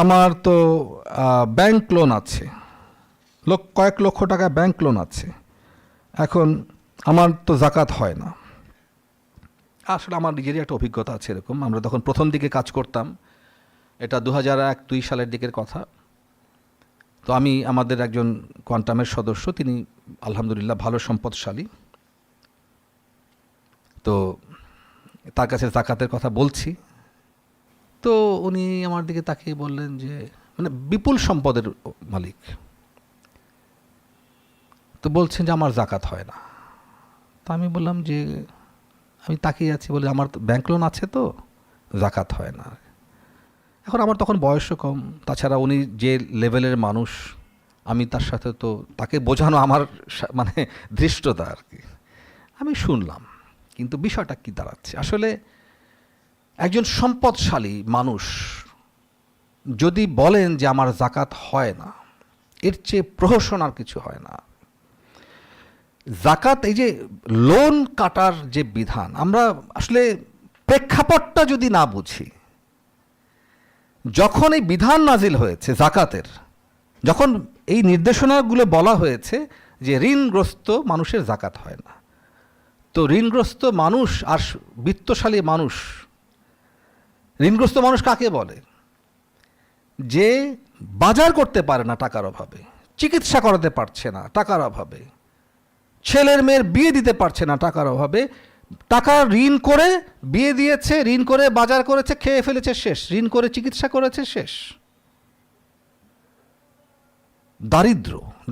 আমার তো bank loan আছে, কয়েক লক্ষ টাকা ব্যাংক লোন আছে। এখন আমার তো জাকাত হয় না। আসলে আমার নিজেরই একটা অভিজ্ঞতা আছে এরকম। আমরা তখন প্রথম দিকে কাজ করতাম, এটা 2001-2 সালের দিকের কথা। তো আমি আমাদের একজন কোয়ান্টামের সদস্য, তিনি আলহামদুলিল্লাহ ভালো সম্পদশালী। তো তার কাছে জাকাতের কথা বলছি, তো উনি আমার দিকে তাকিয়ে বললেন যে মানে বিপুল সম্পদের মালিক, তো বলছেন যে আমার জাকাত হয় না। তা আমি বললাম যে আমি তাকিয়ে আছি, বলে আমার ব্যাংক লোন আছে তো জাকাত হয় না। এখন আমার তখন বয়সও কম, তাছাড়া উনি যে লেভেলের মানুষ, আমি তার সাথে তো তাকে বোঝানো আমার মানে ধৃষ্টতা আর কি। আমি শুনলাম, কিন্তু বিষয়টা কি দাঁড়াচ্ছে, আসলে একজন সম্পদশালী মানুষ যদি বলেন যে আমার জাকাত হয় না, এর চেয়ে প্রহসন আর কিছু হয় না। জাকাত, এই যে লোন কাটার যে বিধান, আমরা আসলে প্রেক্ষাপটটা যদি না বুঝি, যখন এই বিধান নাজিল হয়েছে জাকাতের, যখন এই নির্দেশনাগুলো বলা হয়েছে যে ঋণগ্রস্ত মানুষের জাকাত হয় না, তো ঋণগ্রস্ত মানুষ আর বিত্তশালী মানুষ, ঋণগ্রস্ত মানুষ কাকে বলে? যে বাজার করতে পারে না টাকার অভাবে, চিকিৎসা করাতে পারছে না টাকার অভাবে, ছেলের মেয়ের বিয়ে দিতে পারছে না টাকার অভাবে, টাকা ঋণ করে বিয়ে দিয়েছে, ঋণ করে বাজার করেছে, খেয়ে ফেলেছে, শেষ। ঋণ করে চিকিৎসা করেছে, শেষ।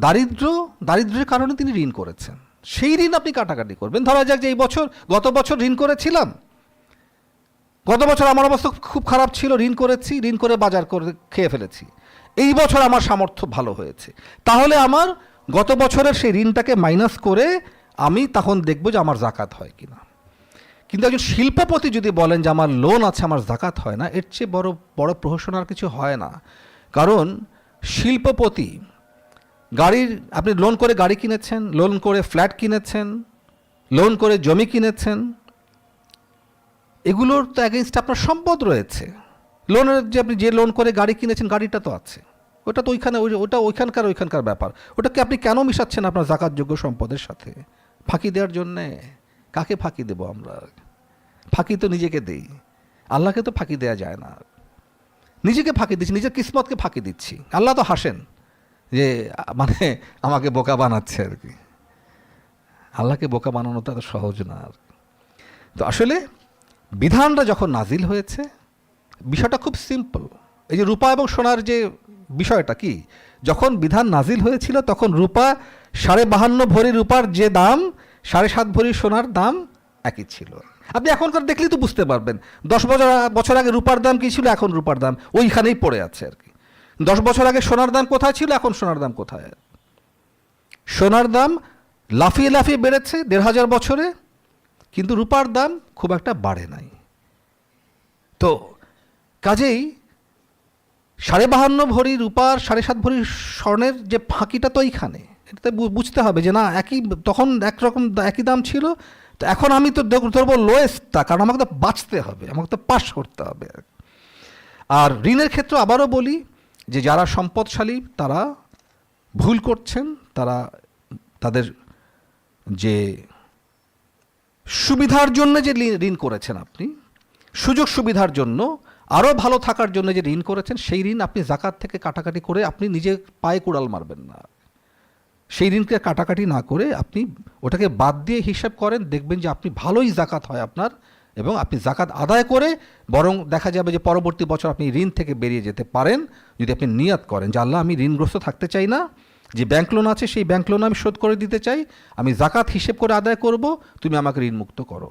দারিদ্র্যের কারণে তিনি ঋণ করেছেন, সেই ঋণ আপনি কাটাকাটি করবেন। ধরা যাক যে এই বছর, গত বছর ঋণ করেছিলাম, গত বছর আমার অবস্থা খুব খারাপ ছিল, ঋণ করেছি, ঋণ করে বাজার করে খেয়ে ফেলেছি। এই বছর আমার সামর্থ্য ভালো হয়েছে, তাহলে আমার গত বছরের সেই ঋণটাকে মাইনাস করে আমি তখন দেখব যে আমার জাকাত হয় কিনা। কিন্তু একজন শিল্পপতি যদি বলেন যে আমার লোন আছে, আমার জাকাত হয় না, এর চেয়ে বড় বড় প্রহসন আর কিছু হয় না। কারণ শিল্পপতি আপনি লোন করে গাড়ি কিনেছেন, লোন করে ফ্ল্যাট কিনেছেন, লোন করে জমি কিনেছেন, এগুলোর তো অ্যাগেইনস্টে আপনার সম্পদ রয়েছে। লোনের যে আপনি যে লোন করে গাড়ি কিনেছেন, গাড়িটা তো আছে, ওটা তো ওটা ওইখানকার ব্যাপার। ওটাকে আপনি কেন মিশাচ্ছেন আপনার জাকাতযোগ্য সম্পদের সাথে? ফাঁকি দেওয়ার জন্যে? কাকে ফাঁকি দেব আমরা? ফাঁকি তো নিজেকে দেই, আল্লাহকে তো ফাঁকি দেওয়া যায় না। নিজেকে ফাঁকি দিচ্ছি, নিজের কিসমতকে ফাঁকি দিচ্ছি। আল্লাহ তো হাসেন যে মানে আমাকে বোকা বানাচ্ছে আর কি। আল্লাহকে বোকা বানানো তো এত সহজ না আর। তো আসলে বিধানটা যখন নাজিল হয়েছে, বিষয়টা খুব সিম্পল। এই যে রূপা এবং সোনার যে বিষয়টা কি, যখন বিধান নাজিল হয়েছিল তখন রূপা 52.5 ভরি রূপার যে দাম, 7.5 ভরি সোনার দাম একই ছিল। আপনি এখনকার দেখলেই তো বুঝতে পারবেন 10 বছর আগে রূপার দাম কী ছিল, এখন রূপার দাম ওইখানেই পড়ে আছে আর কি। 10 বছর আগে সোনার দাম কোথায় ছিল, এখন সোনার দাম কোথায়? সোনার দাম লাফিয়ে লাফিয়ে বেড়েছে 1500 বছরে, কিন্তু রূপার দাম খুব একটা বাড়ে নাই। তো কাজেই 52.5 ভরি রূপার 7.5 ভরি স্বর্ণের যে ফাঁকিটা তো এইখানে, এটাতে বুঝতে হবে যে না, তখন একরকম একই দাম ছিল, তো এখন আমি তো ধরবো লোয়েস্টটা, কারণ আমাকে তো বাঁচতে হবে, আমাকে তো পাস করতে হবে। আর ঋণের ক্ষেত্রে আবারও বলি যে যারা সম্পদশালী তারা ভুল করছেন, তারা তাদের যে সুবিধার জন্য যে ঋণ করেছেন, আপনি সুযোগ সুবিধার জন্য, আরও ভালো থাকার জন্য যে ঋণ করেছেন, সেই ঋণ আপনি জাকাত থেকে কাটাকাটি করে আপনি নিজে পায়ে কুড়াল মারবেন না। সেই ঋণকে কাটাকাটি না করে আপনি ওটাকে বাদ দিয়ে হিসাব করেন, দেখবেন যে আপনি ভালোই জাকাত হয় আপনার, এবং আপনি জাকাত আদায় করে বরং দেখা যাবে যে পরবর্তী বছর আপনি ঋণ থেকে বেরিয়ে যেতে পারেন, যদি আপনি নিয়াত করেন যে আল্লাহ আমি ঋণগ্রস্ত থাকতে চাই না, যে ব্যাংক লোন আছে সেই ব্যাংক লোন আমি শোধ করে দিতে চাই, আমি জাকাত হিসেব করে আদায় করব, তুমি আমাকে ঋণমুক্ত করো।